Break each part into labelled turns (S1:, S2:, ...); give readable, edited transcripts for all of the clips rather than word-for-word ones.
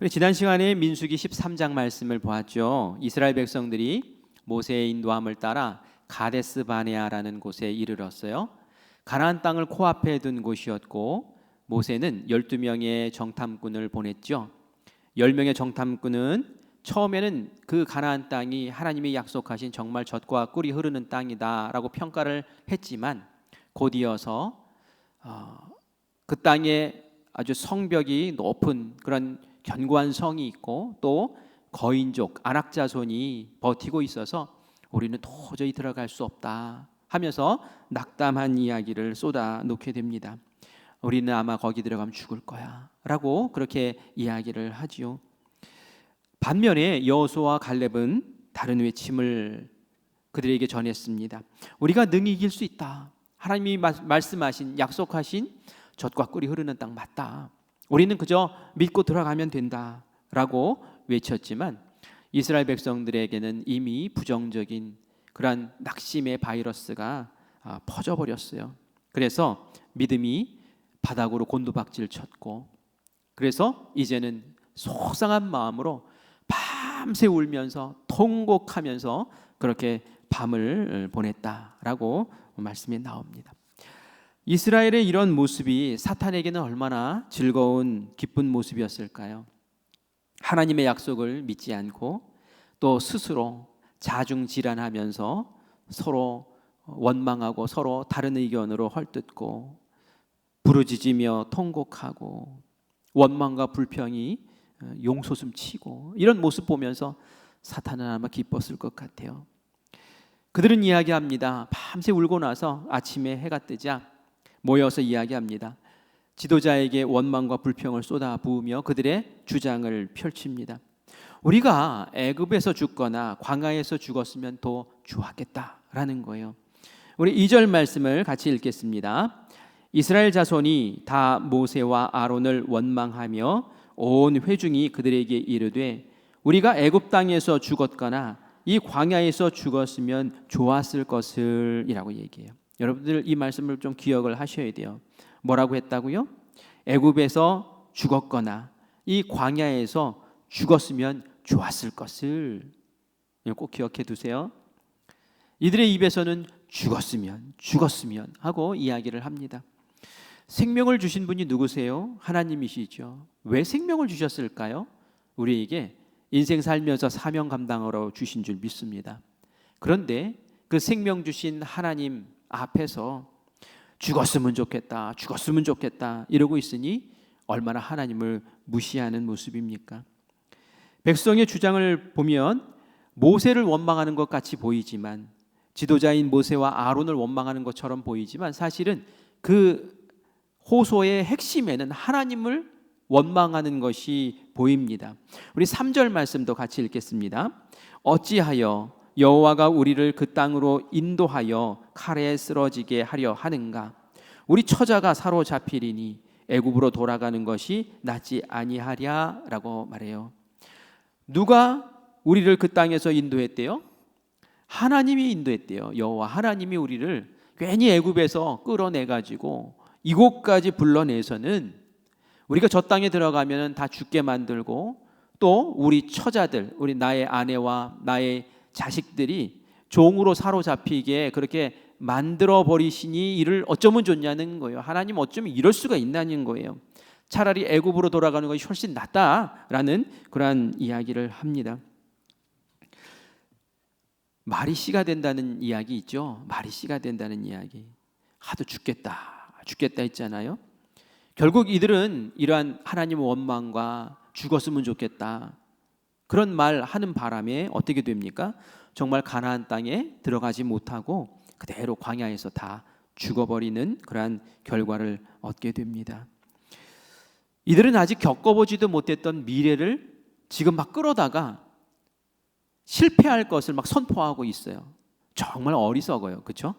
S1: 우리 지난 시간에 민수기 13장 말씀을 보았죠. 이스라엘 백성들이 모세의 인도함을 따라 가데스 바네아라는 곳에 이르렀어요. 가나안 땅을 코앞에 둔 곳이었고 모세는 12명의 정탐꾼을 보냈죠. 10명의 정탐꾼은 처음에는 그 가나안 땅이 하나님이 약속하신 정말 젖과 꿀이 흐르는 땅이다라고 평가를 했지만 곧이어서 그 땅에 아주 성벽이 높은 그런 견고한 성이 있고 또 거인족 안악자손이 버티고 있어서 우리는 도저히 들어갈 수 없다 하면서 낙담한 이야기를 쏟아놓게 됩니다. 우리는 아마 거기 들어가면 죽을 거야 라고 그렇게 이야기를 하지요. 반면에 여호수아와 갈렙은 다른 외침을 그들에게 전했습니다. 우리가 능히 이길 수 있다. 하나님이 말씀하신 약속하신 젖과 꿀이 흐르는 땅 맞다. 우리는 그저 믿고 들어가면 된다라고 외쳤지만 이스라엘 백성들에게는 이미 부정적인 그러한 낙심의 바이러스가 퍼져버렸어요. 그래서 믿음이 바닥으로 곤두박질 쳤고 그래서 이제는 속상한 마음으로 밤새 울면서 통곡하면서 그렇게 밤을 보냈다라고 말씀이 나옵니다. 이스라엘의 이런 모습이 사탄에게는 얼마나 즐거운 기쁜 모습이었을까요? 하나님의 약속을 믿지 않고 또 스스로 자중질환하면서 서로 원망하고 서로 다른 의견으로 헐뜯고 부르짖으며 통곡하고 원망과 불평이 용솟음치고 이런 모습 보면서 사탄은 아마 기뻤을 것 같아요. 그들은 이야기합니다. 밤새 울고 나서 아침에 해가 뜨자 모여서 이야기합니다. 지도자에게 원망과 불평을 쏟아부으며 그들의 주장을 펼칩니다. 우리가 애굽에서 죽거나 광야에서 죽었으면 더 좋았겠다라는 거예요. 우리 2절 말씀을 같이 읽겠습니다. 이스라엘 자손이 다 모세와 아론을 원망하며 온 회중이 그들에게 이르되 우리가 애굽 땅에서 죽었거나 이 광야에서 죽었으면 좋았을 것을 이라고 얘기해요. 여러분들 이 말씀을 좀 기억을 하셔야 돼요. 뭐라고 했다고요? 애굽에서 죽었거나 이 광야에서 죽었으면 좋았을 것을 꼭 기억해 두세요. 이들의 입에서는 죽었으면 하고 이야기를 합니다. 생명을 주신 분이 누구세요? 하나님이시죠. 왜 생명을 주셨을까요? 우리에게 인생 살면서 사명 감당하러 주신 줄 믿습니다. 그런데 그 생명 주신 하나님 앞에서 죽었으면 좋겠다 이러고 있으니 얼마나 하나님을 무시하는 모습입니까? 백성의 주장을 보면 모세를 원망하는 것 같이 보이지만 지도자인 모세와 아론을 원망하는 것처럼 보이지만 사실은 그 호소의 핵심에는 하나님을 원망하는 것이 보입니다. 우리 3절 말씀도 같이 읽겠습니다. 어찌하여 여호와가 우리를 그 땅으로 인도하여 칼에 쓰러지게 하려 하는가? 우리 처자가 사로잡히리니 애굽으로 돌아가는 것이 낫지 아니하랴라고 말해요. 누가 우리를 그 땅에서 인도했대요? 하나님이 인도했대요. 여호와 하나님이 우리를 괜히 애굽에서 끌어내가지고 이곳까지 불러내서는 우리가 저 땅에 들어가면 다 죽게 만들고 또 우리 처자들, 우리 나의 아내와 나의 자식들이 종으로 사로잡히게 그렇게 만들어 버리시니 이를 어쩌면 좋냐는 거예요. 하나님 어쩌면 이럴 수가 있나는 거예요. 차라리 애굽으로 돌아가는 것이 훨씬 낫다라는 그러한 이야기를 합니다. 말이 씨가 된다는 이야기 있죠. 말이 씨가 된다는 이야기. 하도 죽겠다 했잖아요. 결국 이들은 이러한 하나님의 원망과 죽었으면 좋겠다 그런 말 하는 바람에 어떻게 됩니까? 정말 가나안 땅에 들어가지 못하고 그대로 광야에서 다 죽어버리는 그러한 결과를 얻게 됩니다. 이들은 아직 겪어보지도 못했던 미래를 지금 막 끌어다가 실패할 것을 막 선포하고 있어요. 정말 어리석어요. 그렇죠?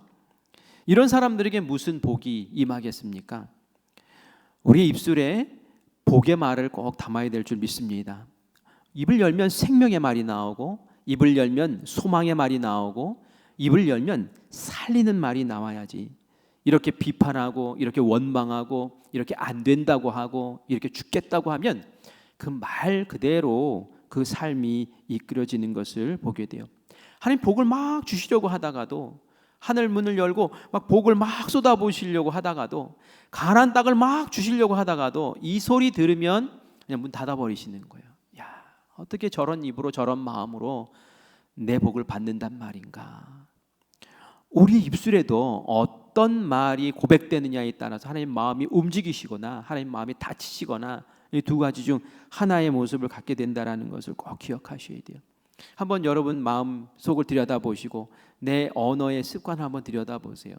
S1: 이런 사람들에게 무슨 복이 임하겠습니까? 우리 입술에 복의 말을 꼭 담아야 될 줄 믿습니다. 입을 열면 생명의 말이 나오고 입을 열면 소망의 말이 나오고 입을 열면 살리는 말이 나와야지. 이렇게 비판하고 이렇게 원망하고 이렇게 안 된다고 하고 이렇게 죽겠다고 하면 그 말 그대로 그 삶이 이끌어지는 것을 보게 돼요. 하나님 복을 막 주시려고 하다가도, 하늘 문을 열고 막 복을 막 쏟아부으시려고 하다가도, 가나안 땅을 막 주시려고 하다가도 이 소리 들으면 그냥 문 닫아버리시는 거예요. 야, 어떻게 저런 입으로 저런 마음으로 내 복을 받는단 말인가. 우리 입술에도 어떤 말이 고백되느냐에 따라서 하나님 마음이 움직이시거나 하나님 마음이 다치시거나, 이 두 가지 중 하나의 모습을 갖게 된다는 것을 꼭 기억하셔야 돼요. 한번 여러분 마음 속을 들여다보시고 내 언어의 습관을 한번 들여다보세요.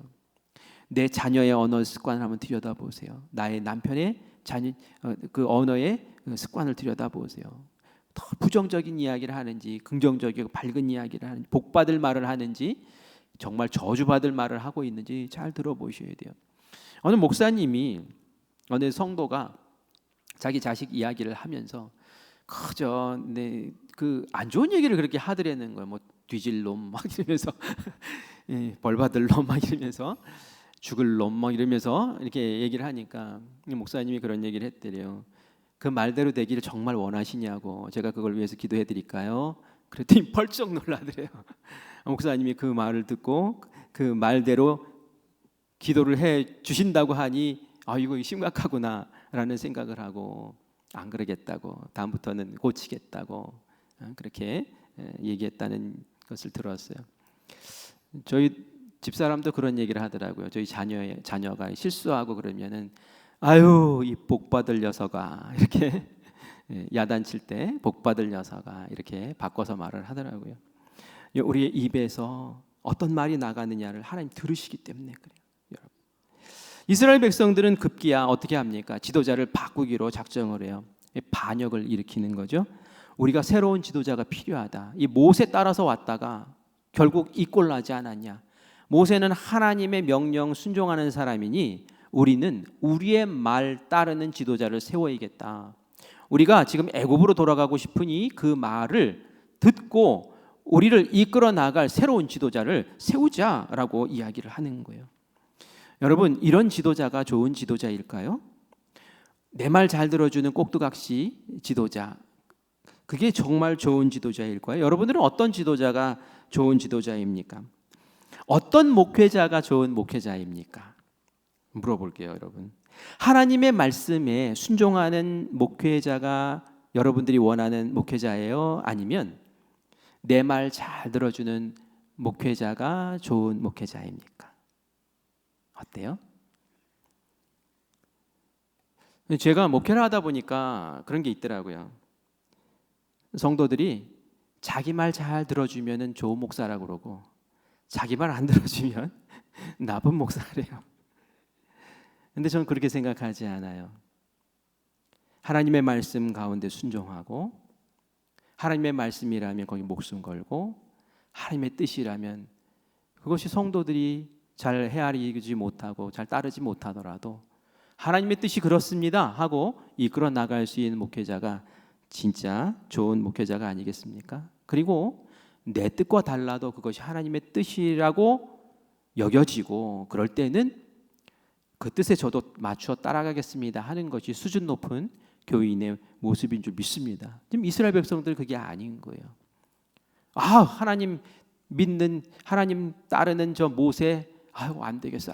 S1: 내 자녀의 언어 습관을 한번 들여다보세요. 나의 남편의 그 언어의 습관을 들여다보세요. 더 부정적인 이야기를 하는지, 긍정적이고 밝은 이야기를 하는지, 복받을 말을 하는지, 정말 저주받을 말을 하고 있는지 잘 들어보셔야 돼요. 어느 목사님이, 어느 성도가 자기 자식 이야기를 하면서 그저 그 안 좋은 얘기를 그렇게 하더라는 거예요. 뭐 뒤질 놈 막 이러면서 벌 받을 놈 막 이러면서 죽을 놈 막 이러면서 이렇게 얘기를 하니까 목사님이 그런 얘기를 했대요. 그 말대로 되기를 정말 원하시냐고, 제가 그걸 위해서 기도해 드릴까요? 그랬더니 벌쩍 놀라더래요. 목사님이 그 말을 듣고 그 말대로 기도를 해 주신다고 하니 이거 심각하구나 라는 생각을 하고, 안 그러겠다고, 다음부터는 고치겠다고 그렇게 얘기했다는 것을 들었어요. 저희 집사람도 그런 얘기를 하더라고요. 저희 자녀가 실수하고 그러면은 아유 이 복받을 녀석아, 이렇게 야단칠 때 복받을 녀석아 이렇게 바꿔서 말을 하더라고요. 우리의 입에서 어떤 말이 나가느냐를 하나님 들으시기 때문에 그래요. 여러분, 이스라엘 백성들은 급기야 어떻게 합니까? 지도자를 바꾸기로 작정을 해요. 반역을 일으키는 거죠. 우리가 새로운 지도자가 필요하다. 이 모세 따라서 왔다가 결국 이 꼴 나지 않았냐. 모세는 하나님의 명령 순종하는 사람이니 우리는 우리의 말 따르는 지도자를 세워야겠다. 우리가 지금 애굽으로 돌아가고 싶으니 그 말을 듣고 우리를 이끌어 나갈 새로운 지도자를 세우자라고 이야기를 하는 거예요. 여러분, 이런 지도자가 좋은 지도자일까요? 내 말 잘 들어주는 꼭두각시 지도자, 그게 정말 좋은 지도자일까요? 여러분들은 어떤 지도자가 좋은 지도자입니까? 어떤 목회자가 좋은 목회자입니까? 물어볼게요, 여러분. 하나님의 말씀에 순종하는 목회자가 여러분들이 원하는 목회자예요? 아니면 내 말 잘 들어주는 목회자가 좋은 목회자입니까? 어때요? 제가 목회를 하다 보니까 그런 게 있더라고요. 성도들이 자기 말 잘 들어주면 좋은 목사라고 그러고, 자기 말 안 들어주면 나쁜 목사래요. 근데 저는 그렇게 생각하지 않아요. 하나님의 말씀 가운데 순종하고, 하나님의 말씀이라면 거기 목숨 걸고, 하나님의 뜻이라면 그것이 성도들이 잘 헤아리지 못하고 잘 따르지 못하더라도 하나님의 뜻이 그렇습니다 하고 이끌어 나갈 수 있는 목회자가 진짜 좋은 목회자가 아니겠습니까? 그리고 내 뜻과 달라도 그것이 하나님의 뜻이라고 여겨지고, 그럴 때는 그 뜻에 저도 맞춰 따라가겠습니다 하는 것이 수준 높은 교인의 모습인 줄 믿습니다. 지금 이스라엘 백성들 그게 아닌 거예요. 하나님 믿는, 하나님 따르는 저 모세, 안 되겠어.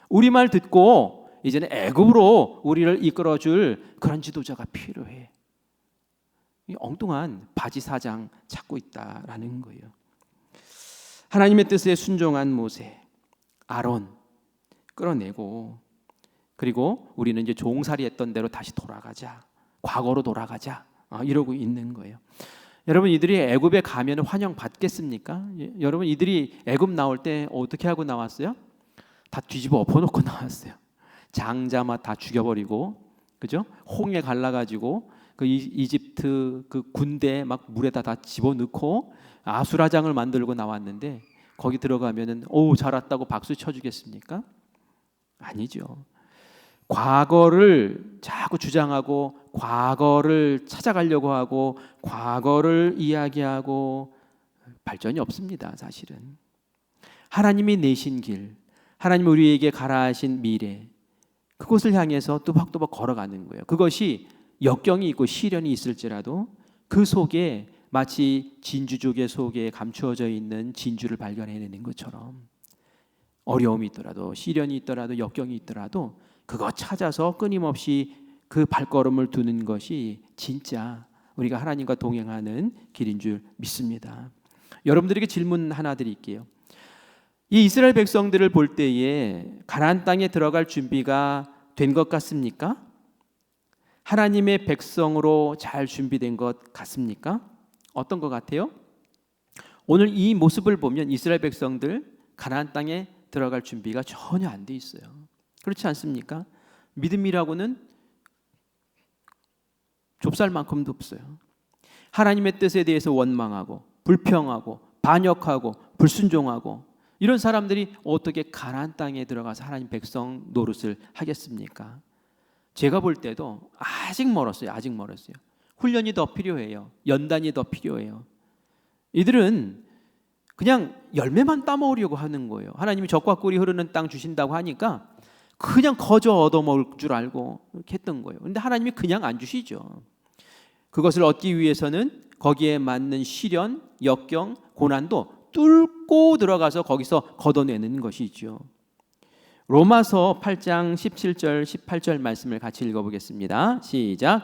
S1: 우리 말 듣고 이제는 애굽으로 우리를 이끌어줄 그런 지도자가 필요해. 이 엉뚱한 바지 사장 찾고 있다라는 거예요. 하나님의 뜻에 순종한 모세, 아론 끌어내고, 그리고 우리는 이제 종살이했던 대로 다시 돌아가자, 과거로 돌아가자, 이러고 있는 거예요. 여러분, 이들이 애굽에 가면 환영 받겠습니까? 여러분, 이들이 애굽 나올 때 어떻게 하고 나왔어요? 다 뒤집어 엎어놓고 나왔어요. 장자마 다 죽여버리고, 그죠? 홍해 갈라가지고 그 이집트 그 군대 막 물에다 다 집어넣고 아수라장을 만들고 나왔는데, 거기 들어가면은 잘 왔다고 박수 쳐주겠습니까? 아니죠. 과거를 자꾸 주장하고, 과거를 찾아가려고 하고, 과거를 이야기하고 발전이 없습니다, 사실은. 하나님이 내신 길, 하나님 우리에게 가라 하신 미래, 그곳을 향해서 또박또박 걸어가는 거예요. 그것이 역경이 있고 시련이 있을지라도 그 속에 마치 진주조개 속에 감추어져 있는 진주를 발견해내는 것처럼 어려움이 있더라도 시련이 있더라도 역경이 있더라도 그거 찾아서 끊임없이 그 발걸음을 두는 것이 진짜 우리가 하나님과 동행하는 길인 줄 믿습니다. 여러분들에게 질문 하나 드릴게요. 이 이스라엘 백성들을 볼 때에 가나안 땅에 들어갈 준비가 된 것 같습니까? 하나님의 백성으로 잘 준비된 것 같습니까? 어떤 것 같아요? 오늘 이 모습을 보면 이스라엘 백성들 가나안 땅에 들어갈 준비가 전혀 안 돼 있어요. 그렇지 않습니까? 믿음이라고는 좁쌀만큼도 없어요. 하나님의 뜻에 대해서 원망하고 불평하고 반역하고 불순종하고 이런 사람들이 어떻게 가나안 땅에 들어가서 하나님 백성 노릇을 하겠습니까? 제가 볼 때도 아직 멀었어요. 아직 멀었어요. 훈련이 더 필요해요. 연단이 더 필요해요. 이들은 그냥 열매만 따먹으려고 하는 거예요. 하나님이 젖과 꿀이 흐르는 땅 주신다고 하니까 그냥 거저 얻어먹을 줄 알고 이렇게 했던 거예요. 그런데 하나님이 그냥 안 주시죠. 그것을 얻기 위해서는 거기에 맞는 시련, 역경, 고난도 뚫고 들어가서 거기서 걷어내는 것이죠. 로마서 8장 17절 18절 말씀을 같이 읽어보겠습니다. 시작.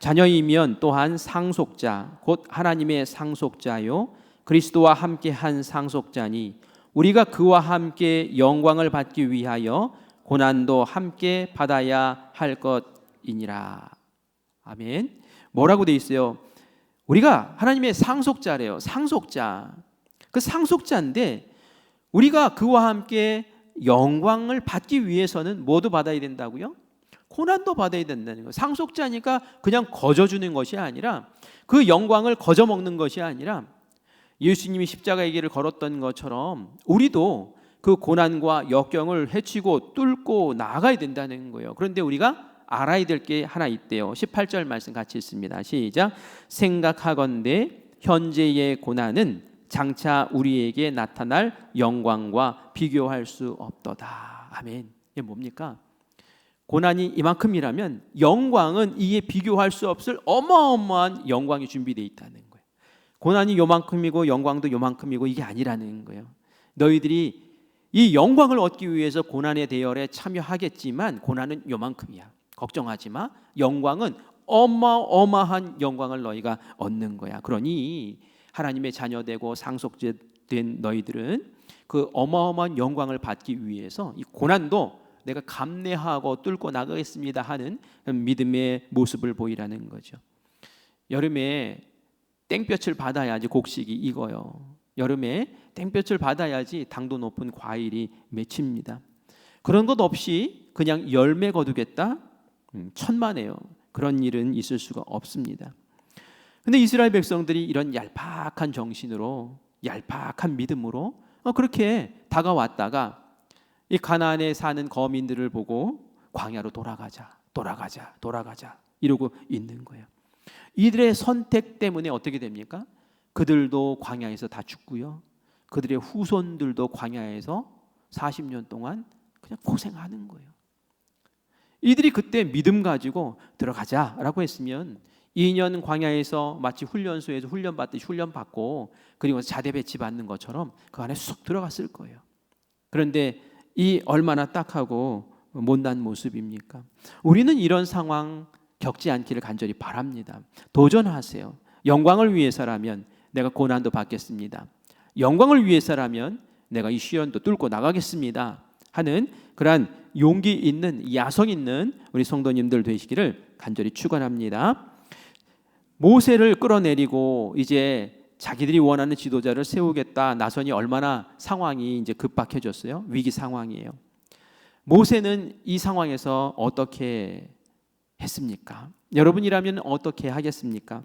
S1: 자녀이면 또한 상속자 곧 하나님의 상속자요 그리스도와 함께한 상속자니 우리가 그와 함께 영광을 받기 위하여 고난도 함께 받아야 할 것이니라. 아멘. 뭐라고 돼 있어요? 우리가 하나님의 상속자래요. 상속자. 그 상속자인데 우리가 그와 함께 영광을 받기 위해서는 뭐도 받아야 된다고요? 고난도 받아야 된다는 거예요. 상속자니까 그냥 거저주는 것이 아니라 그 영광을 거저먹는 것이 아니라 예수님이 십자가의 길을 걸었던 것처럼 우리도 그 고난과 역경을 헤치고 뚫고 나아가야 된다는 거예요. 그런데 우리가 알아야 될 게 하나 있대요. 18절 말씀 같이 읽습니다. 시작. 생각하건대 현재의 고난은 장차 우리에게 나타날 영광과 비교할 수 없도다. 아멘. 이게 뭡니까? 고난이 이만큼이라면 영광은 이에 비교할 수 없을 어마어마한 영광이 준비되어 있다는 거예요. 고난이 요만큼이고 영광도 요만큼이고 이게 아니라는 거예요. 너희들이 이 영광을 얻기 위해서 고난의 대열에 참여하겠지만 고난은 요만큼이야. 걱정하지 마. 영광은 어마어마한 영광을 너희가 얻는 거야. 그러니 하나님의 자녀되고 상속된 너희들은 그 어마어마한 영광을 받기 위해서 이 고난도 내가 감내하고 뚫고 나가겠습니다 하는 믿음의 모습을 보이라는 거죠. 여름에 땡볕을 받아야지 곡식이 익어요. 여름에 땡볕을 받아야지 당도 높은 과일이 맺힙니다. 그런 것 없이 그냥 열매 거두겠다? 천만에요. 그런 일은 있을 수가 없습니다. 근데 이스라엘 백성들이 이런 얄팍한 정신으로 얄팍한 믿음으로 그렇게 다가왔다가 이 가나안에 사는 거민들을 보고 광야로 돌아가자 이러고 있는 거예요. 이들의 선택 때문에 어떻게 됩니까? 그들도 광야에서 다 죽고요. 그들의 후손들도 광야에서 40년 동안 그냥 고생하는 거예요. 이들이 그때 믿음 가지고 들어가자라고 했으면 2년 광야에서 마치 훈련소에서 훈련받듯이 훈련받고 그리고 자대 배치 받는 것처럼 그 안에 쑥 들어갔을 거예요. 그런데 이 얼마나 딱하고 못난 모습입니까? 우리는 이런 상황 겪지 않기를 간절히 바랍니다. 도전하세요. 영광을 위해서라면 내가 고난도 받겠습니다. 영광을 위해서라면 내가 이 시련도 뚫고 나가겠습니다 하는 그러한 용기 있는 야성 있는 우리 성도님들 되시기를 간절히 축원합니다. 모세를 끌어내리고 이제 자기들이 원하는 지도자를 세우겠다 나서니 얼마나 상황이 이제 급박해졌어요. 위기 상황이에요. 모세는 이 상황에서 어떻게 했습니까? 여러분이라면 어떻게 하겠습니까?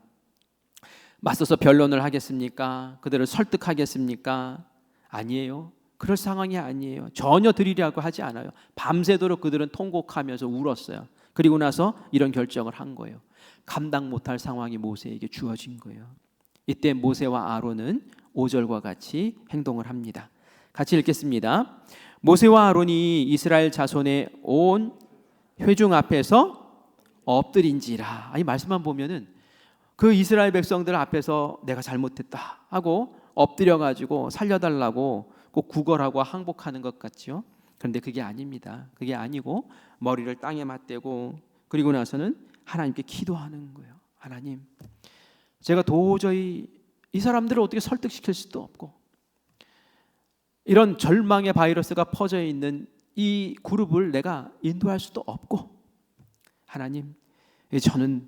S1: 맞서서 변론을 하겠습니까? 그들을 설득하겠습니까? 아니에요. 그럴 상황이 아니에요. 전혀 들으려고 하지 않아요. 밤새도록 그들은 통곡하면서 울었어요. 그리고 나서 이런 결정을 한 거예요. 감당 못할 상황이 모세에게 주어진 거예요. 이때 모세와 아론은 5절과 같이 행동을 합니다. 같이 읽겠습니다. 모세와 아론이 이스라엘 자손의 온 회중 앞에서 엎드린지라. 이 말씀만 보면은 그 이스라엘 백성들 앞에서 내가 잘못했다 하고 엎드려가지고 살려달라고 꼭 구걸하고 항복하는 것 같죠. 그런데 그게 아닙니다. 그게 아니고 머리를 땅에 맞대고 그리고 나서는 하나님께 기도하는 거예요. 하나님, 제가 도저히 이 사람들을 어떻게 설득시킬 수도 없고 이런 절망의 바이러스가 퍼져 있는 이 그룹을 내가 인도할 수도 없고 하나님, 저는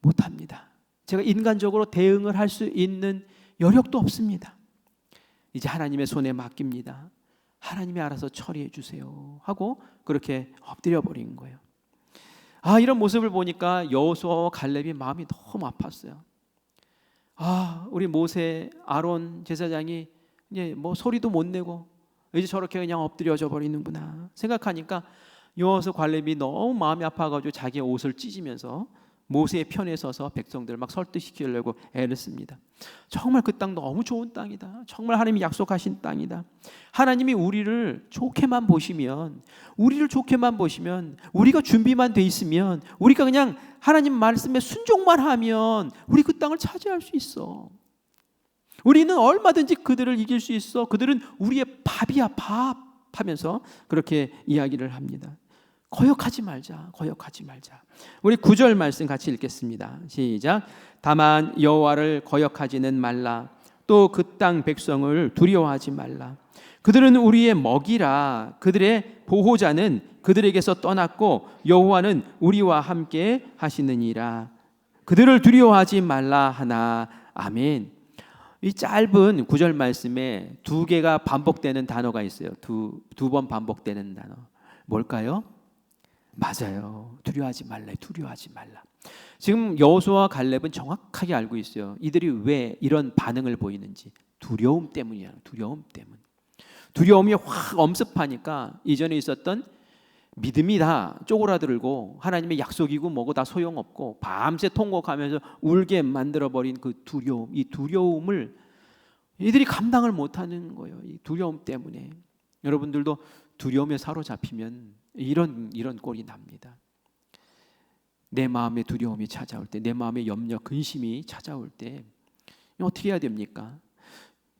S1: 못합니다. 제가 인간적으로 대응을 할 수 있는 여력도 없습니다. 이제 하나님의 손에 맡깁니다. 하나님이 알아서 처리해 주세요 하고 그렇게 엎드려 버린 거예요. 이런 모습을 보니까 여호수아와 갈렙이 마음이 너무 아팠어요. 우리 모세, 아론 제사장이 이제 뭐 소리도 못 내고 이제 저렇게 그냥 엎드려져 버리는구나 생각하니까 여호수아 갈렙이 너무 마음이 아파가지고 자기의 옷을 찢으면서 모세의 편에 서서 백성들을 막 설득시키려고 애를 씁니다. 정말 그 땅 너무 좋은 땅이다. 정말 하나님이 약속하신 땅이다. 하나님이 우리를 좋게만 보시면 우리가 준비만 돼 있으면 우리가 그냥 하나님 말씀에 순종만 하면 우리 그 땅을 차지할 수 있어. 우리는 얼마든지 그들을 이길 수 있어. 그들은 우리의 밥이야, 밥 하면서 그렇게 이야기를 합니다. 거역하지 말자. 우리 9절 말씀 같이 읽겠습니다. 시작. 다만 여호와를 거역하지는 말라. 또 그 땅 백성을 두려워하지 말라. 그들은 우리의 먹이라. 그들의 보호자는 그들에게서 떠났고 여호와는 우리와 함께 하시느니라. 그들을 두려워하지 말라 하나. 아멘. 이 짧은 9절 말씀에 두 개가 반복되는 단어가 있어요. 두 번 반복되는 단어. 뭘까요? 맞아요. 두려워하지 말라. 지금 여호수아와 갈렙은 정확하게 알고 있어요. 이들이 왜 이런 반응을 보이는지. 두려움 때문이야. 두려움이 확 엄습하니까 이전에 있었던 믿음이 다 쪼그라들고 하나님의 약속이고 뭐고 다 소용없고 밤새 통곡하면서 울게 만들어버린 그 두려움, 이 두려움을 이들이 감당을 못하는 거예요. 이 두려움 때문에. 여러분들도 두려움에 사로잡히면 이런 꼴이 납니다. 내 마음에 두려움이 찾아올 때, 내 마음에 염려, 근심이 찾아올 때 어떻게 해야 됩니까?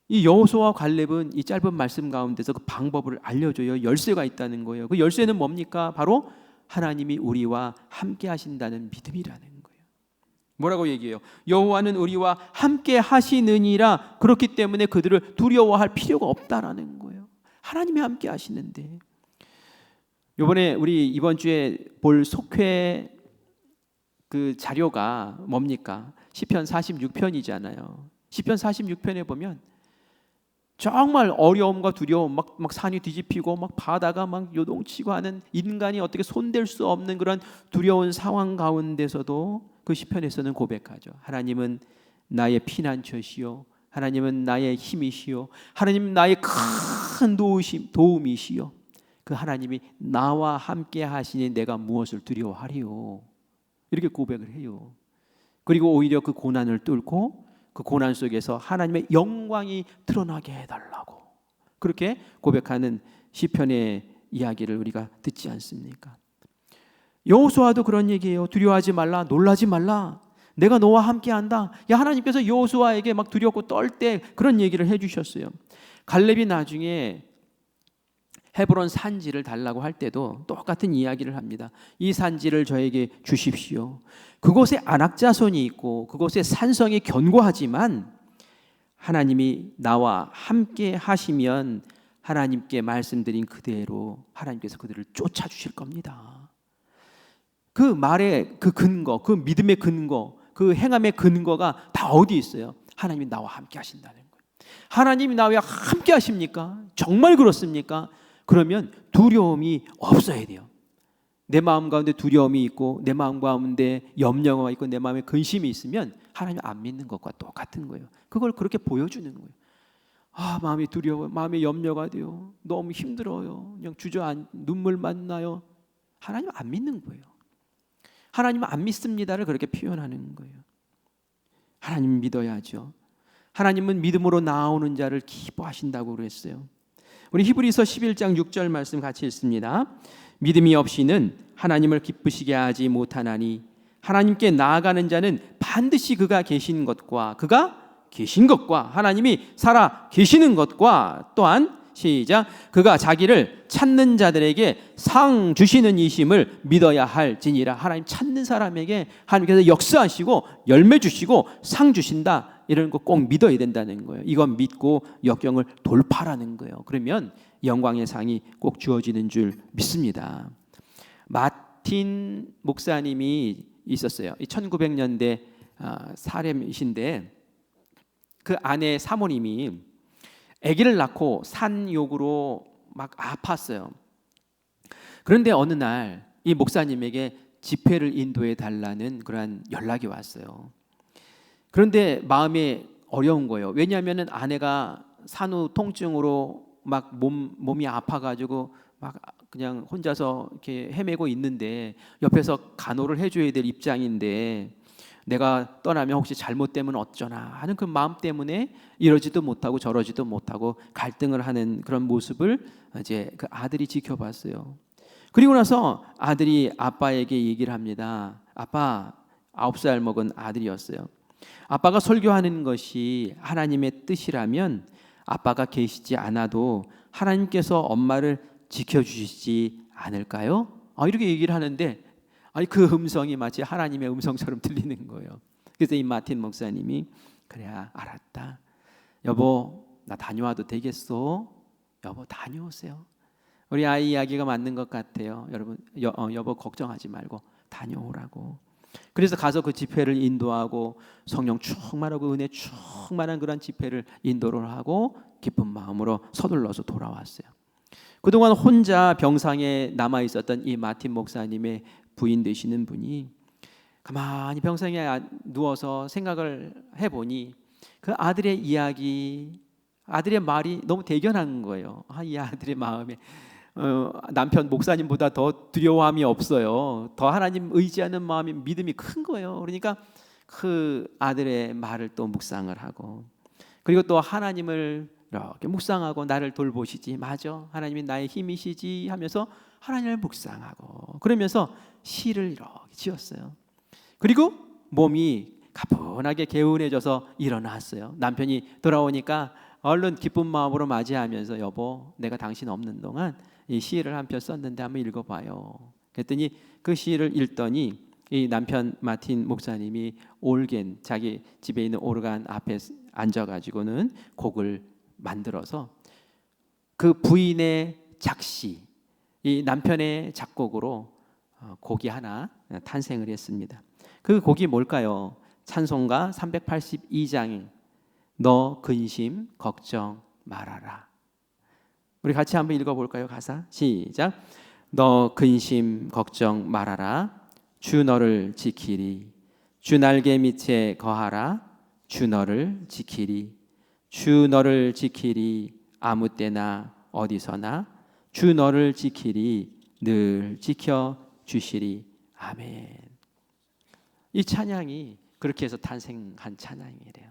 S1: 이 여호수아와 갈렙은 이 짧은 말씀 가운데서 그 방법을 알려줘요. 열쇠가 있다는 거예요. 그 열쇠는 뭡니까? 바로 하나님이 우리와 함께 하신다는 믿음이라는 거예요. 뭐라고 얘기해요? 여호와는 우리와 함께 하시느니라. 그렇기 때문에 그들을 두려워할 필요가 없다라는 거예요. 하나님이 함께 하시는데. 이번에 우리 이번 주에 볼 속회 그 자료가 뭡니까? 시편 46편이잖아요. 시편 46편에 보면 정말 어려움과 두려움, 막 산이 뒤집히고 막 바다가 막 요동치고 하는 인간이 어떻게 손댈 수 없는 그런 두려운 상황 가운데서도 그 시편에서는 고백하죠. 하나님은 나의 피난처시요, 하나님은 나의 힘이시요, 하나님은 나의 큰 도움이시요. 그 하나님이 나와 함께 하시니 내가 무엇을 두려워하리요. 이렇게 고백을 해요. 그리고 오히려 그 고난을 뚫고 그 고난 속에서 하나님의 영광이 드러나게 해달라고 그렇게 고백하는 시편의 이야기를 우리가 듣지 않습니까? 여호수아도 그런 얘기예요. 두려워하지 말라, 놀라지 말라. 내가 너와 함께한다. 하나님께서 여호수아에게 막 두렵고 떨 때 그런 얘기를 해주셨어요. 갈렙이 나중에 헤브론 산지를 달라고 할 때도 똑같은 이야기를 합니다. 이 산지를 저에게 주십시오. 그곳에 안악자손이 있고 그곳에 산성이 견고하지만 하나님이 나와 함께 하시면 하나님께 말씀드린 그대로 하나님께서 그들을 쫓아주실 겁니다. 그 말의 그 근거, 그 믿음의 근거, 그 행함의 근거가 다 어디 있어요? 하나님이 나와 함께 하신다는 거예요. 하나님이 나와 함께 하십니까? 정말 그렇습니까? 그러면 두려움이 없어야 돼요. 내 마음 가운데 두려움이 있고 내 마음 가운데 염려가 있고 내 마음에 근심이 있으면 하나님 안 믿는 것과 똑같은 거예요. 그걸 그렇게 보여주는 거예요. 마음이 두려워요. 마음에 염려가 돼요. 너무 힘들어요. 그냥 눈물만 나요. 하나님 안 믿는 거예요. 하나님은 안 믿습니다를 그렇게 표현하는 거예요. 하나님 믿어야죠. 하나님은 믿음으로 나아오는 자를 기뻐하신다고 그랬어요. 우리 히브리서 11장 6절 말씀 같이 읽습니다. 믿음이 없이는 하나님을 기쁘시게 하지 못하나니 하나님께 나아가는 자는 반드시 그가 계신 것과 하나님이 살아 계시는 것과 또한 시작 그가 자기를 찾는 자들에게 상 주시는 이심을 믿어야 할지니라. 하나님 찾는 사람에게 하나님께서 역사하시고 열매 주시고 상 주신다. 이런 거 꼭 믿어야 된다는 거예요. 이건 믿고 역경을 돌파라는 거예요. 그러면 영광의 상이 꼭 주어지는 줄 믿습니다. 마틴 목사님이 있었어요. 1900년대 사람이신데 그 아내 사모님이 아기를 낳고 산욕으로 막 아팠어요. 그런데 어느 날 이 목사님에게 집회를 인도해 달라는 그러한 연락이 왔어요. 그런데 마음이 어려운 거예요. 왜냐하면 아내가 산후 통증으로 막 몸이 아파가지고 막 그냥 혼자서 이렇게 헤매고 있는데 옆에서 간호를 해줘야 될 입장인데 내가 떠나면 혹시 잘못되면 어쩌나 하는 그 마음 때문에 이러지도 못하고 저러지도 못하고 갈등을 하는 그런 모습을 이제 그 아들이 지켜봤어요. 그리고 나서 아들이 아빠에게 얘기를 합니다. 아빠, 9살 먹은 아들이었어요. 아빠가 설교하는 것이 하나님의 뜻이라면 아빠가 계시지 않아도 하나님께서 엄마를 지켜주시지 않을까요? 이렇게 얘기를 하는데 그 음성이 마치 하나님의 음성처럼 들리는 거예요. 그래서 이 마틴 목사님이 그래야 알았다. 여보 나 다녀와도 되겠어? 여보 다녀오세요. 우리 아이 이야기가 맞는 것 같아요. 여러분 여보 걱정하지 말고 다녀오라고. 그래서 가서 그 집회를 인도하고 성령 충만하고 은혜 충만한 그런 집회를 인도를 하고 기쁜 마음으로 서둘러서 돌아왔어요. 그동안 혼자 병상에 남아 있었던 이 마틴 목사님의 부인 되시는 분이 가만히 병상에 누워서 생각을 해보니 그 아들의 이야기, 아들의 말이 너무 대견한 거예요. 이 아들의 마음에 남편 목사님보다 더 두려움이 없어요. 더 하나님 의지하는 마음이 믿음이 큰 거예요. 그러니까 그 아들의 말을 또 묵상을 하고 그리고 또 하나님을 이렇게 묵상하고 나를 돌보시지 맞아 하나님이 나의 힘이시지 하면서 하나님을 묵상하고 그러면서 시를 이렇게 지었어요. 그리고 몸이 가뿐하게 개운해져서 일어났어요. 남편이 돌아오니까 얼른 기쁜 마음으로 맞이하면서 여보 내가 당신 없는 동안 이 시를 한 편 썼는데 한번 읽어봐요. 그랬더니 그 시를 읽더니 이 남편 마틴 목사님이 올겐 자기 집에 있는 오르간 앞에 앉아가지고는 곡을 만들어서 그 부인의 작시 이 남편의 작곡으로 곡이 하나 탄생을 했습니다. 그 곡이 뭘까요? 찬송가 382장 너 근심 걱정 말아라. 우리 같이 한번 읽어볼까요? 가사 시작. 너 근심 걱정 말아라. 주 너를 지키리. 주 날개 밑에 거하라. 주 너를 지키리. 주 너를 지키리. 아무 때나 어디서나 주 너를 지키리. 늘 지켜주시리. 아멘. 이 찬양이 그렇게 해서 탄생한 찬양이래요.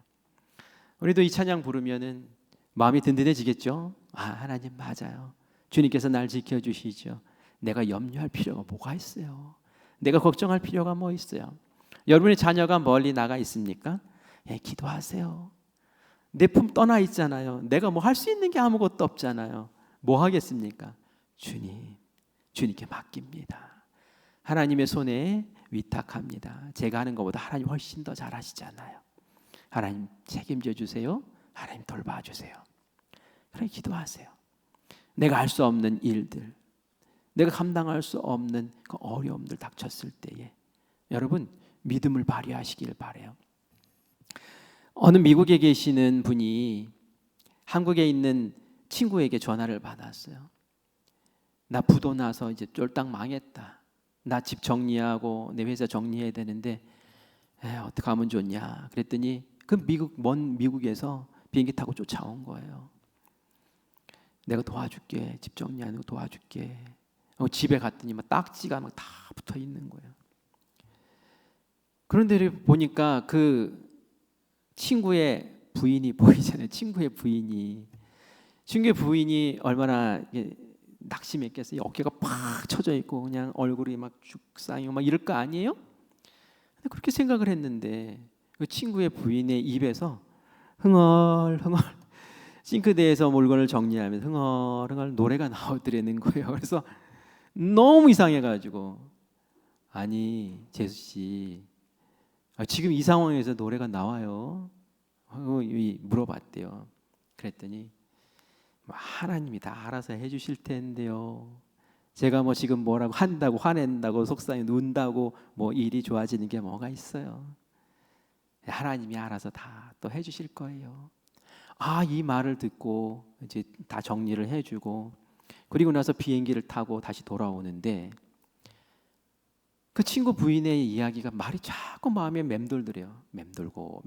S1: 우리도 이 찬양 부르면은 마음이 든든해지겠죠? 하나님 맞아요. 주님께서 날 지켜주시죠. 내가 염려할 필요가 뭐가 있어요? 내가 걱정할 필요가 뭐 있어요? 여러분의 자녀가 멀리 나가 있습니까? 기도하세요. 내 품 떠나 있잖아요. 내가 뭐 할 수 있는 게 아무것도 없잖아요. 뭐 하겠습니까? 주님께 맡깁니다. 하나님의 손에 위탁합니다. 제가 하는 것보다 하나님 훨씬 더 잘하시잖아요. 하나님 책임져 주세요. 하나님 돌봐주세요. 그래 기도하세요. 내가 할 수 없는 일들, 내가 감당할 수 없는 그 어려움들 닥쳤을 때에 여러분 믿음을 발휘하시길 바라요. 어느 미국에 계시는 분이 한국에 있는 친구에게 전화를 받았어요. 나 부도 나서 이제 쫄딱 망했다. 나 집 정리하고 내 회사 정리해야 되는데 어떻게 하면 좋냐. 그랬더니 그 먼 미국에서 비행기 타고 쫓아온 거예요. 내가 도와줄게. 집 정리하는 거 도와줄게. 집에 갔더니 막 딱지가 막 다 붙어 있는 거예요. 그런데 보니까 그 친구의 부인이 보이잖아요. 친구의 부인이 얼마나 낙심했겠어요. 어깨가 팍 쳐져 있고 그냥 얼굴이 막 죽상이고 막 이럴 거 아니에요? 그렇게 생각을 했는데 그 친구의 부인의 입에서 흥얼흥얼 싱크대에서 물건을 정리하면서 흥얼흥얼 노래가 나오더라는 거예요. 그래서 너무 이상해가지고, 아니 재수 씨, 지금 이 상황에서 노래가 나와요? 물어봤대요. 그랬더니 하나님이 다 알아서 해주실 텐데요. 제가 뭐 지금 뭐라고 한다고 화낸다고 속상해 눈다고 뭐 일이 좋아지는 게 뭐가 있어요. 하나님이 알아서 다 또 해주실 거예요. 이 말을 듣고 이제 다 정리를 해주고, 그리고 나서 비행기를 타고 다시 돌아오는데 그 친구 부인의 이야기가 말이 자꾸 마음에 맴돌더래요. 맴돌고.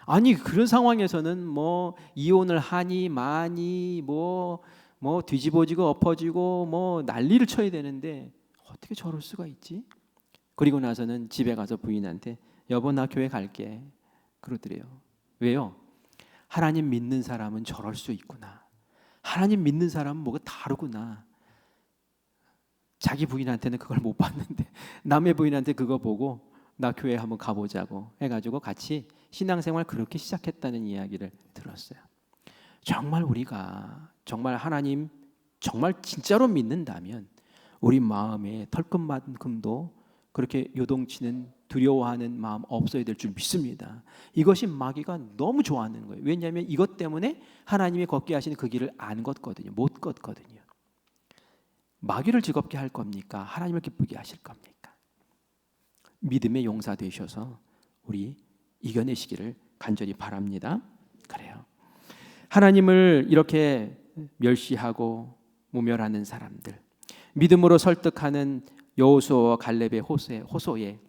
S1: 아니 그런 상황에서는 뭐 이혼을 하니 마니 뭐 뒤집어지고 엎어지고 뭐 난리를 쳐야 되는데 어떻게 저럴 수가 있지? 그리고 나서는 집에 가서 부인한테 여보 나 교회 갈게 그러더래요. 왜요? 하나님 믿는 사람은 저럴 수 있구나. 하나님 믿는 사람은 뭐가 다르구나. 자기 부인한테는 그걸 못 봤는데 남의 부인한테 그거 보고 나 교회 한번 가보자고 해가지고 같이 신앙생활 그렇게 시작했다는 이야기를 들었어요. 정말 우리가 정말 하나님 정말 진짜로 믿는다면 우리 마음에 털끝만큼도 그렇게 요동치는 두려워하는 마음 없어야 될 줄 믿습니다. 이것이 마귀가 너무 좋아하는 거예요. 왜냐하면 이것 때문에 하나님이 걷게 하시는 그 길을 안 걷거든요. 못 걷거든요. 마귀를 즐겁게 할 겁니까? 하나님을 기쁘게 하실 겁니까? 믿음의 용사 되셔서 우리 이겨내시기를 간절히 바랍니다. 그래요. 하나님을 이렇게 멸시하고 모멸하는 사람들, 믿음으로 설득하는 여호수아와 갈렙의 호소에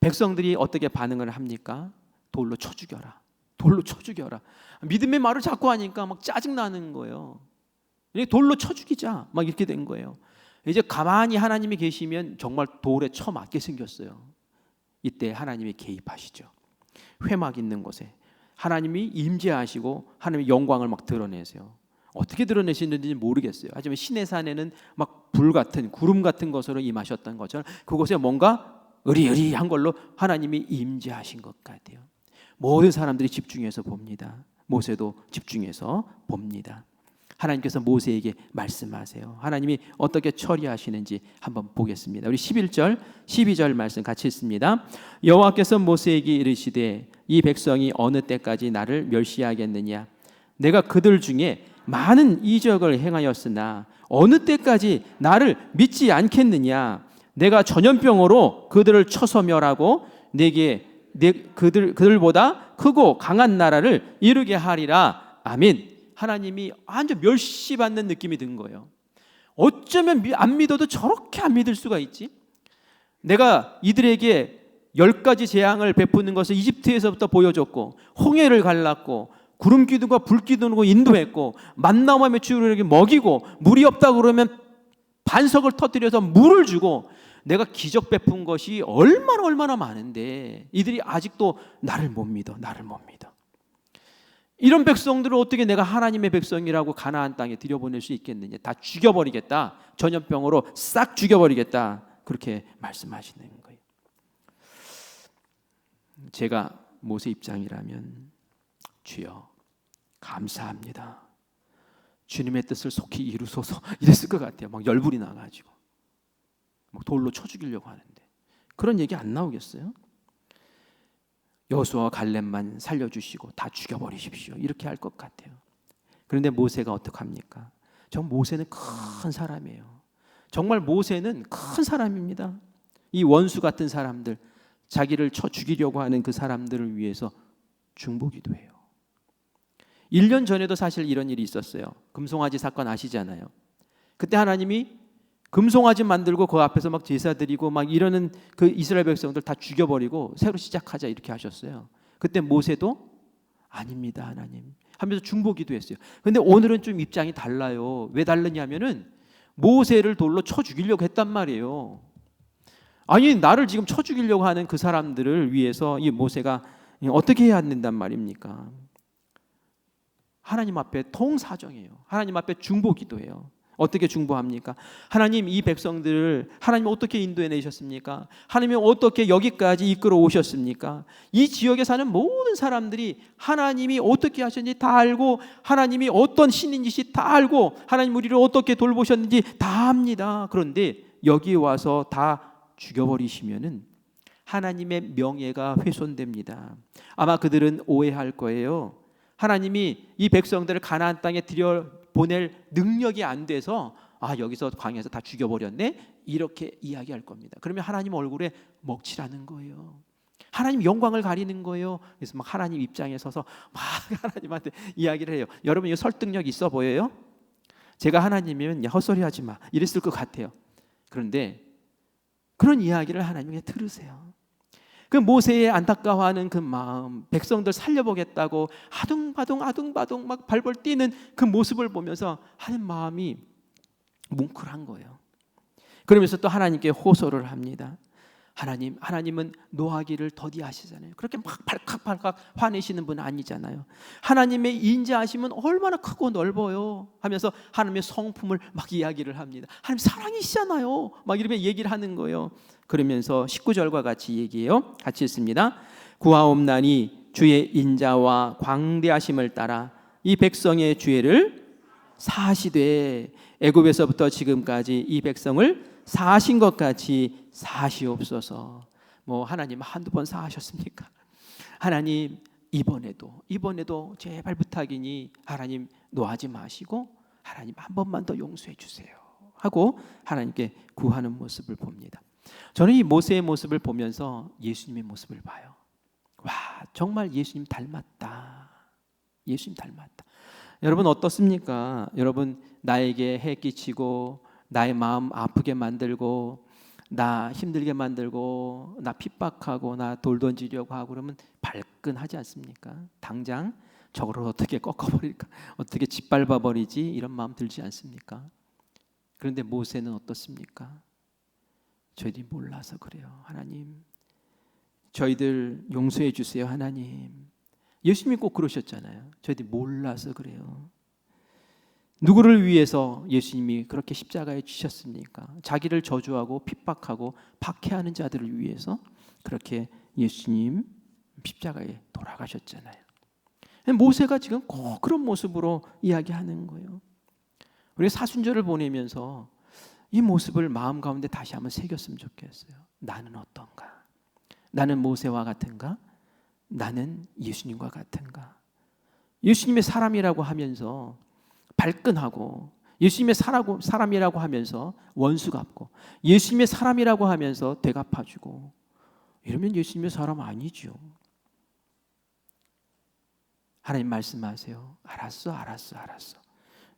S1: 백성들이 어떻게 반응을 합니까? 돌로 쳐 죽여라. 돌로 쳐 죽여라. 믿음의 말을 자꾸 하니까 막 짜증 나는 거예요. 돌로 쳐 죽이자. 막 이렇게 된 거예요. 이제 가만히 하나님이 계시면 정말 돌에 쳐 맞게 생겼어요. 이때 하나님이 개입하시죠. 회막 있는 곳에 하나님이 임재하시고 하나님의 영광을 막 드러내세요. 어떻게 드러내시는지 모르겠어요. 하지만 시내산에는 막 불 같은 구름 같은 것으로 임하셨던 것처럼 그곳에 뭔가 으리으리한 걸로 하나님이 임재하신 것 같아요. 모든 사람들이 집중해서 봅니다. 모세도 집중해서 봅니다. 하나님께서 모세에게 말씀하세요. 하나님이 어떻게 처리하시는지 한번 보겠습니다. 우리 11절, 12절 말씀 같이 읽습니다. 여호와께서 모세에게 이르시되 이 백성이 어느 때까지 나를 멸시하겠느냐? 내가 그들 중에 많은 이적을 행하였으나 어느 때까지 나를 믿지 않겠느냐? 내가 전염병으로 그들을 쳐서 멸하고 내게 그들보다 크고 강한 나라를 이루게 하리라. 아멘. 하나님이 완전 멸시받는 느낌이 든 거예요. 어쩌면 안 믿어도 저렇게 안 믿을 수가 있지? 내가 이들에게 10가지 재앙을 베푸는 것을 이집트에서부터 보여줬고 홍해를 갈랐고 구름 기둥과 불 기둥으로 인도했고 만나와 메추리에게 먹이고 물이 없다 그러면 반석을 터뜨려서 물을 주고 내가 기적 베푼 것이 얼마나 많은데 이들이 아직도 나를 못 믿어. 이런 백성들을 어떻게 내가 하나님의 백성이라고 가나안 땅에 들여보낼 수 있겠느냐? 다 죽여버리겠다. 전염병으로 싹 죽여버리겠다. 그렇게 말씀하시는 거예요. 제가 모세 입장이라면 주여 감사합니다. 주님의 뜻을 속히 이루소서 이랬을 것 같아요. 막 열불이 나가지고 막 돌로 쳐 죽이려고 하는데 그런 얘기 안 나오겠어요? 여호수아와 갈렙만 살려주시고 다 죽여버리십시오 이렇게 할 것 같아요. 그런데 모세가 어떡합니까? 모세는 큰 사람이에요. 정말 모세는 큰 사람입니다. 이 원수 같은 사람들, 자기를 쳐 죽이려고 하는 그 사람들을 위해서 중보기도 해요. 1년 전에도 사실 이런 일이 있었어요. 금송아지 사건 아시잖아요. 그때 하나님이 금송아지 만들고 그 앞에서 막 제사 드리고 막 이러는 그 이스라엘 백성들 다 죽여버리고 새로 시작하자 이렇게 하셨어요. 그때 모세도 아닙니다 하나님 하면서 중보기도 했어요. 그런데 오늘은 좀 입장이 달라요. 왜 다르냐면은 모세를 돌로 쳐 죽이려고 했단 말이에요. 아니 나를 지금 쳐 죽이려고 하는 그 사람들을 위해서 이 모세가 어떻게 해야 된단 말입니까? 하나님 앞에 통사정해요. 하나님 앞에 중보기도해요. 어떻게 중보합니까? 하나님, 이 백성들을 하나님 어떻게 인도해 내셨습니까? 하나님이 어떻게 여기까지 이끌어 오셨습니까? 이 지역에 사는 모든 사람들이 하나님이 어떻게 하셨는지 다 알고, 하나님이 어떤 신인지 다 알고, 하나님 우리를 어떻게 돌보셨는지 다 압니다. 그런데 여기 와서 다 죽여버리시면은 하나님의 명예가 훼손됩니다. 아마 그들은 오해할 거예요. 하나님이 이 백성들을 가나안 땅에 들여보낼 능력이 안 돼서 여기서 광야에서 다 죽여버렸네, 이렇게 이야기할 겁니다. 그러면 하나님 얼굴에 먹칠하는 거예요. 하나님 영광을 가리는 거예요. 그래서 막 하나님 입장에 서서 막 하나님한테 이야기를 해요. 여러분, 이거 설득력 있어 보여요? 제가 하나님이면 헛소리 하지 마 이랬을 것 같아요. 그런데 그런 이야기를 하나님께 들으세요. 그 모세의 안타까워하는 그 마음, 백성들 살려보겠다고 아둥바둥 막 발벌 뛰는 그 모습을 보면서 하는 마음이 뭉클한 거예요. 그러면서 또 하나님께 호소를 합니다. 하나님은 노하기를 더디하시잖아요. 그렇게 막 발칵발칵 화내시는 분은 아니잖아요. 하나님의 인자하심은 얼마나 크고 넓어요 하면서 하나님의 성품을 막 이야기를 합니다. 하나님 사랑이시잖아요 막 이렇게 얘기를 하는 거예요. 그러면서 19절과 같이 얘기해요. 같이 읽습니다. 구하옵나니 주의 인자와 광대하심을 따라 이 백성의 죄를 사하시되 애굽에서부터 지금까지 이 백성을 사하신 것 같이 사시옵소서. 뭐 하나님 한두 번 사하셨습니까? 하나님 이번에도 제발 부탁이니 하나님 노하지 마시고 하나님 한 번만 더 용서해 주세요 하고 하나님께 구하는 모습을 봅니다. 저는 이 모세의 모습을 보면서 예수님의 모습을 봐요. 와, 정말 예수님 닮았다. 예수님 닮았다. 여러분 어떻습니까? 여러분 나에게 해 끼치고 나의 마음 아프게 만들고 나 힘들게 만들고 나 핍박하고 나 돌 던지려고 하고 그러면 발끈하지 않습니까? 당장 저거를 어떻게 꺾어버릴까, 어떻게 짓밟아버리지, 이런 마음 들지 않습니까? 그런데 모세는 어떻습니까? 저희들이 몰라서 그래요. 하나님 저희들 용서해 주세요. 하나님, 예수님이 꼭 그러셨잖아요. 저희들이 몰라서 그래요. 누구를 위해서 예수님이 그렇게 십자가에 지셨습니까? 자기를 저주하고 핍박하고 박해하는 자들을 위해서 그렇게 예수님 십자가에 돌아가셨잖아요. 모세가 지금 꼭 그런 모습으로 이야기하는 거예요. 우리 사순절을 보내면서 이 모습을 마음 가운데 다시 한번 새겼으면 좋겠어요. 나는 어떤가? 나는 모세와 같은가? 나는 예수님과 같은가? 예수님의 사람이라고 하면서 발끈하고, 예수님의 사람이라고 하면서 원수 갚고, 예수님의 사람이라고 하면서 되갚아주고, 이러면 예수님의 사람 아니죠. 하나님 말씀하세요. 알았어.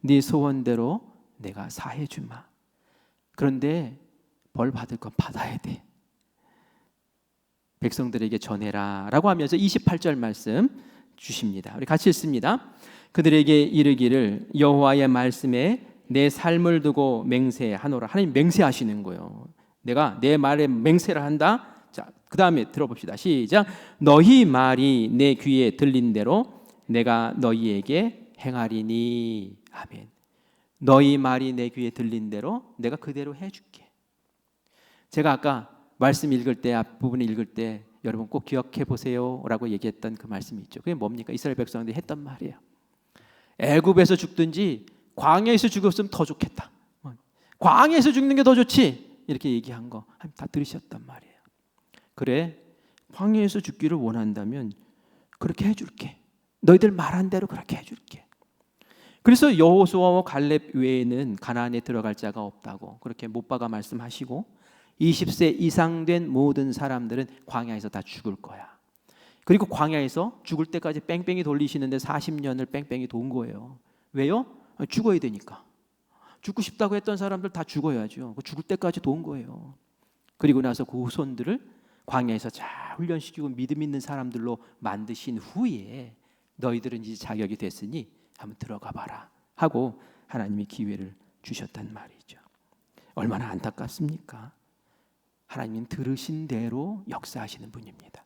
S1: 네 소원대로 내가 사해주마. 그런데 벌 받을 건 받아야 돼. 백성들에게 전해라 라고 하면서 28절 말씀 주십니다. 우리 같이 읽습니다. 그들에게 이르기를 여호와의 말씀에 내 삶을 두고 맹세하노라. 하나님 맹세하시는 거예요. 내가 내 말에 맹세를 한다. 자, 그 다음에 들어봅시다. 시작. 너희 말이 내 귀에 들린 대로 내가 너희에게 행하리니. 아멘. 너희 말이 내 귀에 들린 대로 내가 그대로 해줄게. 제가 아까 말씀 읽을 때, 앞부분 읽을 때 여러분 꼭 기억해 보세요 라고 얘기했던 그 말씀이 있죠. 그게 뭡니까? 이스라엘 백성들이 했던 말이에요. 애굽에서 죽든지 광야에서 죽었으면 더 좋겠다. 광야에서 죽는 게 더 좋지. 이렇게 얘기한 거 다 들으셨단 말이에요. 그래, 광야에서 죽기를 원한다면 그렇게 해줄게. 너희들 말한 대로 그렇게 해줄게. 그래서 여호수아와 갈렙 외에는 가나안에 들어갈 자가 없다고 그렇게 못 박아 말씀하시고 20세 이상 된 모든 사람들은 광야에서 다 죽을 거야. 그리고 광야에서 죽을 때까지 뺑뺑이 돌리시는데 40년을 뺑뺑이 돈 거예요. 왜요? 죽어야 되니까. 죽고 싶다고 했던 사람들 다 죽어야죠. 죽을 때까지 돈 거예요. 그리고 나서 그 후손들을 광야에서 잘 훈련시키고 믿음 있는 사람들로 만드신 후에 너희들은 이제 자격이 됐으니 한번 들어가 봐라 하고 하나님이 기회를 주셨단 말이죠. 얼마나 안타깝습니까? 하나님은 들으신 대로 역사하시는 분입니다.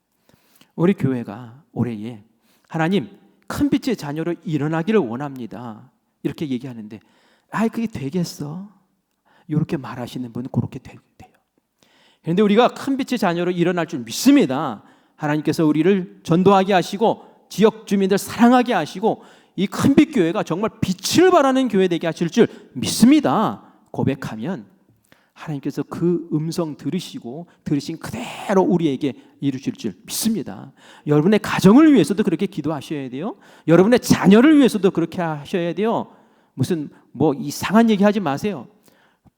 S1: 우리 교회가 올해에 하나님 큰 빛의 자녀로 일어나기를 원합니다 이렇게 얘기하는데 그게 되겠어? 이렇게 말하시는 분은 그렇게 돼요. 그런데 우리가 큰 빛의 자녀로 일어날 줄 믿습니다. 하나님께서 우리를 전도하게 하시고 지역 주민들 사랑하게 하시고 이 큰빛 교회가 정말 빛을 발하는 교회 되게 하실 줄 믿습니다. 고백하면 하나님께서 그 음성 들으시고 들으신 그대로 우리에게 이루실 줄 믿습니다. 여러분의 가정을 위해서도 그렇게 기도하셔야 돼요. 여러분의 자녀를 위해서도 그렇게 하셔야 돼요. 무슨 이상한 얘기하지 마세요.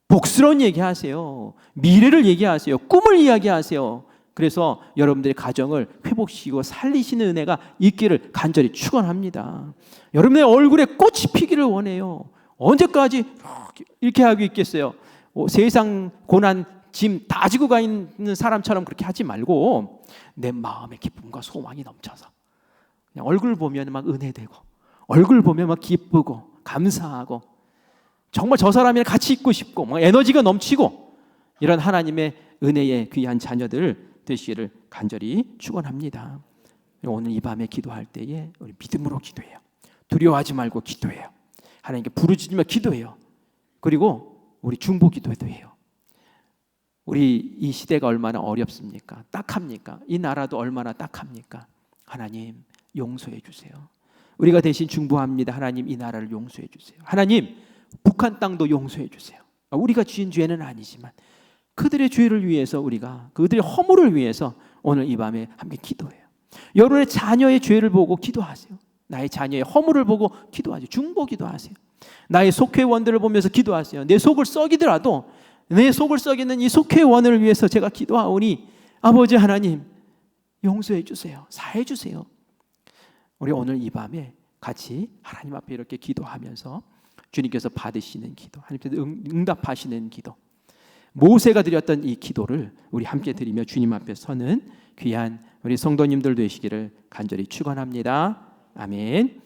S1: 복스러운 얘기하세요. 미래를 얘기하세요. 꿈을 이야기하세요. 그래서 여러분들의 가정을 회복시키고 살리시는 은혜가 있기를 간절히 축원합니다. 여러분의 얼굴에 꽃이 피기를 원해요. 언제까지 이렇게 하고 있겠어요? 세상 고난 짐 다 지고 가 있는 사람처럼 그렇게 하지 말고 내 마음의 기쁨과 소망이 넘쳐서 그냥 얼굴 보면 막 은혜되고 얼굴 보면 막 기쁘고 감사하고 정말 저 사람이랑 같이 있고 싶고 막 에너지가 넘치고 이런 하나님의 은혜의 귀한 자녀들 되시기를 간절히 축원합니다. 오늘 이 밤에 기도할 때에 우리 믿음으로 기도해요. 두려워하지 말고 기도해요. 하나님께 부르짖으며 기도해요. 그리고 우리 중보 기도도 해요. 우리 이 시대가 얼마나 어렵습니까? 딱합니까? 이 나라도 얼마나 딱합니까? 하나님 용서해 주세요. 우리가 대신 중보합니다. 하나님 이 나라를 용서해 주세요. 하나님 북한 땅도 용서해 주세요. 우리가 지은 죄는 아니지만 그들의 죄를 위해서 우리가 그들의 허물을 위해서 오늘 이 밤에 함께 기도해요. 여러분의 자녀의 죄를 보고 기도하세요. 나의 자녀의 허물을 보고 기도하세요. 중보 기도하세요. 나의 속회원들을 보면서 기도하세요. 내 속을 썩이더라도 내 속을 썩이는 이 속회원을 위해서 제가 기도하오니 아버지 하나님 용서해 주세요. 사해 주세요. 우리 오늘 이 밤에 같이 하나님 앞에 이렇게 기도하면서 주님께서 받으시는 기도, 하나님께서 응답하시는 기도, 모세가 드렸던 이 기도를 우리 함께 드리며 주님 앞에 서는 귀한 우리 성도님들 되시기를 간절히 축원합니다. 아멘.